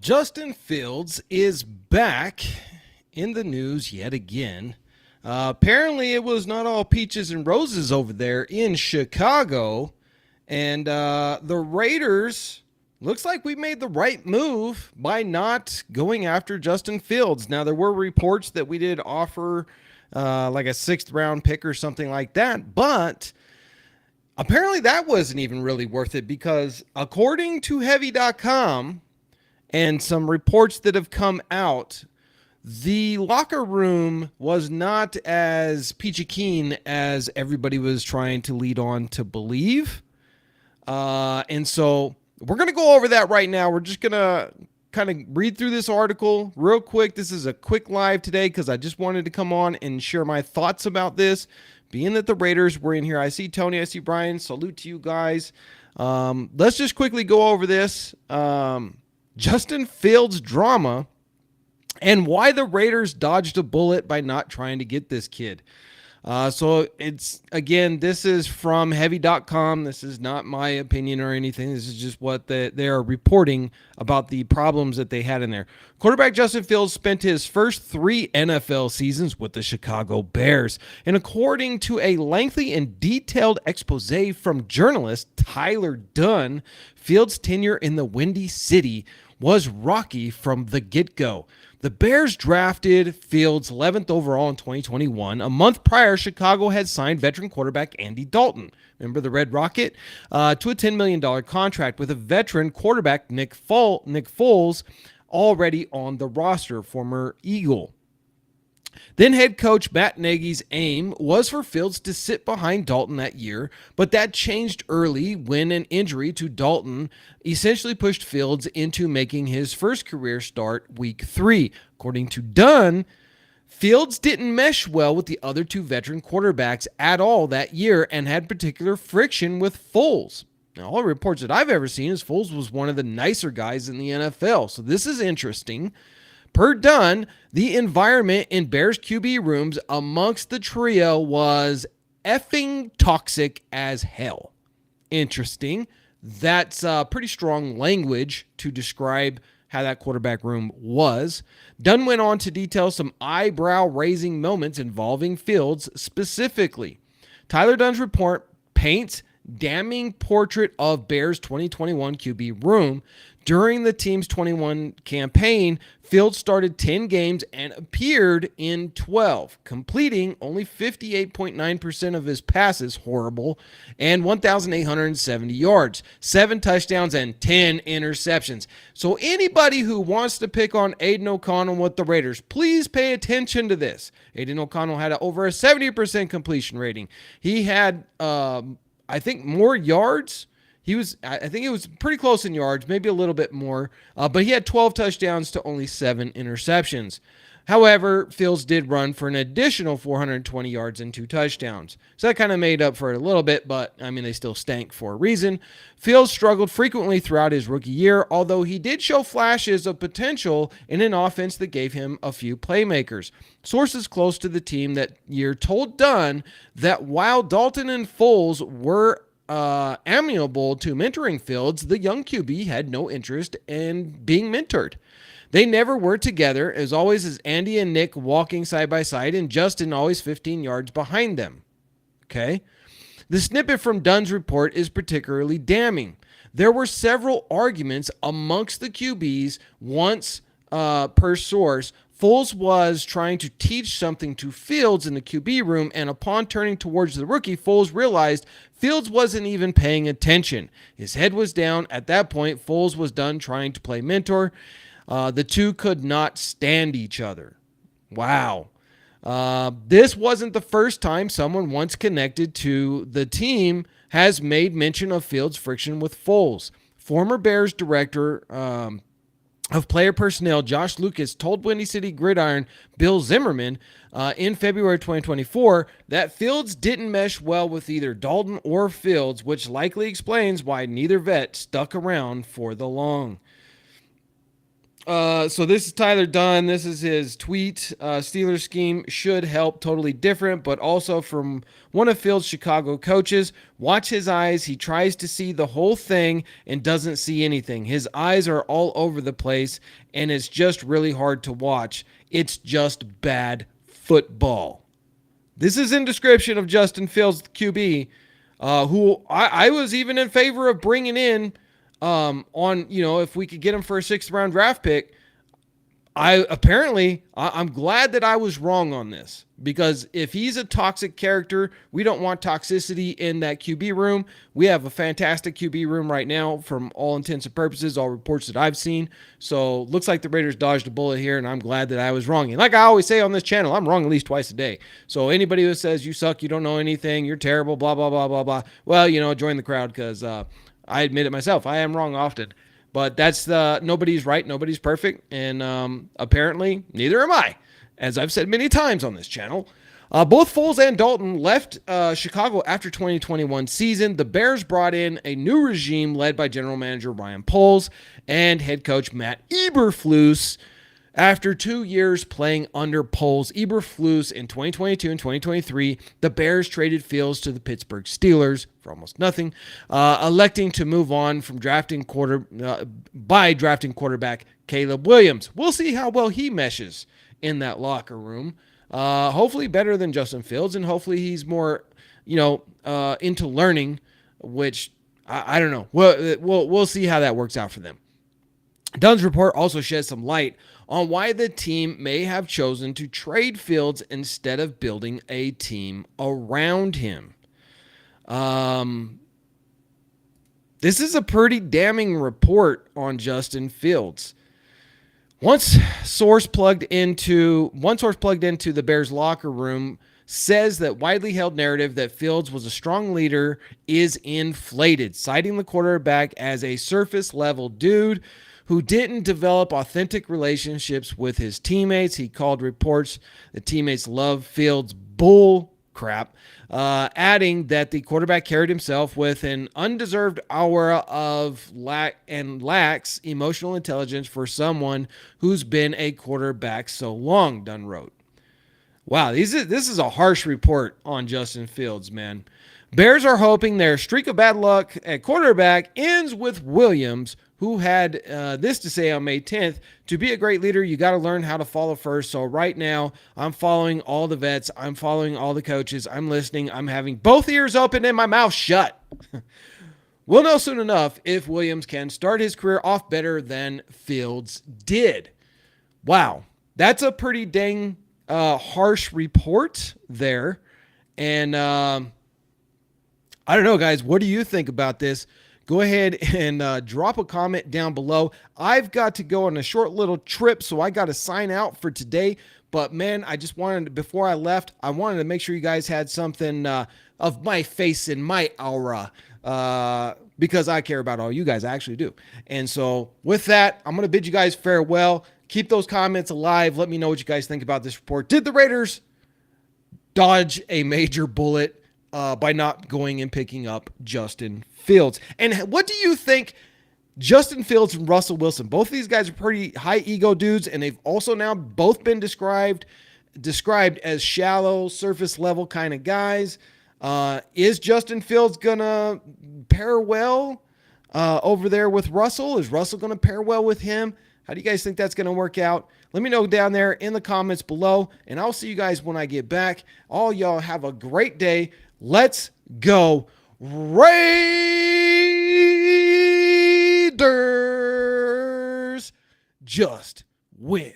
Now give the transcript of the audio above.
Justin Fields is back in the news yet again. Apparently, it was not all peaches and roses over there in Chicago. And the Raiders, looks like we made the right move by not going after Justin Fields. Now, there were reports that we did offer like a sixth round pick or something like that. But apparently, that wasn't even really worth it because according to Heavy.com, and some reports that have come out, the locker room was not as peachy keen as everybody was trying to lead on to believe. And so we're going to go over that right now. We're just going to kind of read through this article real quick. This is a quick live today because I just wanted to come on and share my thoughts about this. Being that the Raiders were in here, I see Tony, I see Brian. Salute to you guys. Let's just quickly go over this. Justin Fields drama and why the Raiders dodged a bullet by not trying to get this kid. So it's, again, this is from heavy.com. This is not my opinion or anything. This is just what they are reporting about the problems that they had in there. Quarterback Justin Fields spent his first 3 NFL seasons with the Chicago Bears. And according to a lengthy and detailed expose from journalist Tyler Dunn, Fields' tenure in the Windy City was rocky from the get-go. The Bears drafted Fields 11th overall in 2021. A month prior, Chicago had signed veteran quarterback Andy Dalton, remember the Red Rocket, to a $10 million contract with a veteran quarterback Nick Foles already on the roster, former Eagle. Then head coach Matt Nagy's aim was for Fields to sit behind Dalton that year, but that changed early when an injury to Dalton essentially pushed Fields into making his first career start week 3. According to Dunn, Fields didn't mesh well with the other 2 veteran quarterbacks at all that year and had particular friction with Foles. Now, all the reports that I've ever seen is Foles was one of the nicer guys in the NFL, so this is interesting. Per Dunn, the environment in Bears QB rooms amongst the trio was effing toxic as hell. Interesting. That's pretty strong language to describe how that quarterback room was. Dunn went on to detail some eyebrow-raising moments involving Fields specifically. Tyler Dunn's report paints damning portrait of Bears' 2021 QB room. During the team's 21 campaign, Fields started 10 games and appeared in 12, completing only 58.9% of his passes, horrible, and 1,870 yards, 7 touchdowns, and 10 interceptions. So anybody who wants to pick on Aiden O'Connell with the Raiders, please pay attention to this. Aiden O'Connell had over a 70% completion rating. He had, I think, more yards. I think it was pretty close in yards, maybe a little bit more, but he had 12 touchdowns to only 7 interceptions. However, Fields did run for an additional 420 yards and 2 touchdowns. So that kind of made up for it a little bit, but, I mean, they still stank for a reason. Fields struggled frequently throughout his rookie year, although he did show flashes of potential in an offense that gave him a few playmakers. Sources close to the team that year told Dunn that while Dalton and Foles were amenable to mentoring Fields, the young QB had no interest in being mentored. They never were together, as always as Andy and Nick walking side by side and Justin always 15 yards behind them. Okay? The snippet from Dunn's report is particularly damning. There were several arguments amongst the QBs once per source. Foles was trying to teach something to Fields in the QB room, and upon turning towards the rookie, Foles realized Fields wasn't even paying attention. His head was down. At that point, Foles was done trying to play mentor. The two could not stand each other. Wow. This wasn't the first time someone once connected to the team has made mention of Fields' friction with Foles. Former Bears director of player personnel, Josh Lucas, told Windy City Gridiron Bill Zimmerman in February 2024 that Fields didn't mesh well with either Dalton or Fields, which likely explains why neither vet stuck around for the long. So this is Tyler Dunn. This is his tweet. Steelers scheme should help. Totally different, but also from one of Fields' Chicago coaches. Watch his eyes. He tries to see the whole thing and doesn't see anything. His eyes are all over the place, and it's just really hard to watch. It's just bad football. This is in description of Justin Fields, QB, who I was even in favor of bringing in if we could get him for a 6th round draft pick. I'm glad that I was wrong on this, because if he's a toxic character, we don't want toxicity in that QB room. We have a fantastic QB room right now from all intents and purposes, all reports that I've seen. So looks like the Raiders dodged a bullet here, and I'm glad that I was wrong. And like I always say on this channel, I'm wrong at least twice a day. So anybody who says you suck, you don't know anything, you're terrible, blah, blah, blah, blah, blah, well, join the crowd, because I admit it myself. I am wrong often. But that's nobody's right, nobody's perfect, and apparently neither am I, as I've said many times on this channel. Both Foles and Dalton left Chicago after 2021 season. The Bears brought in a new regime led by general manager Ryan Poles and head coach Matt Eberflus. After 2 years playing under Poles, Eberflus in 2022 and 2023, the Bears traded Fields to the Pittsburgh Steelers for almost nothing, electing to move on from drafting quarterback Caleb Williams. We'll see how well he meshes in that locker room. Hopefully better than Justin Fields, and hopefully he's more, into learning, which I don't know. We'll see how that works out for them. Dunn's report also sheds some light on why the team may have chosen to trade Fields instead of building a team around him. This is a pretty damning report on Justin Fields. One source plugged into the Bears locker room says that widely held narrative that Fields was a strong leader is inflated, citing the quarterback as a surface level dude who didn't develop authentic relationships with his teammates. He called reports that teammates love Fields bull crap, adding that the quarterback carried himself with an undeserved aura of lacks emotional intelligence for someone who's been a quarterback so long, Dunn wrote. Wow, this is a harsh report on Justin Fields, man. Bears are hoping their streak of bad luck at quarterback ends with Williams, who had this to say on May 10th, to be a great leader, you got to learn how to follow first. So right now, I'm following all the vets. I'm following all the coaches. I'm listening. I'm having both ears open and my mouth shut. We'll know soon enough if Williams can start his career off better than Fields did. Wow, that's a pretty dang harsh report there. And I don't know, guys. What do you think about this? Go ahead and drop a comment down below. I've got to go on a short little trip, so I got to sign out for today. But, man, I just wanted, before I left, I wanted to make sure you guys had something of my face and my aura because I care about all you guys. I actually do. And so with that, I'm going to bid you guys farewell. Keep those comments alive. Let me know what you guys think about this report. Did the Raiders dodge a major bullet by not going and picking up Justin Fields? And what do you think? Justin Fields and Russell Wilson, both of these guys are pretty high ego dudes, and they've also now both been described as shallow, surface level kind of guys. Is Justin Fields gonna pair well over there with Russell? Is Russell gonna pair well with him? How do you guys think that's gonna work out? Let me know down there in the comments below, and I'll see you guys when I get back. All y'all have a great day. Let's go Raiders! Just win.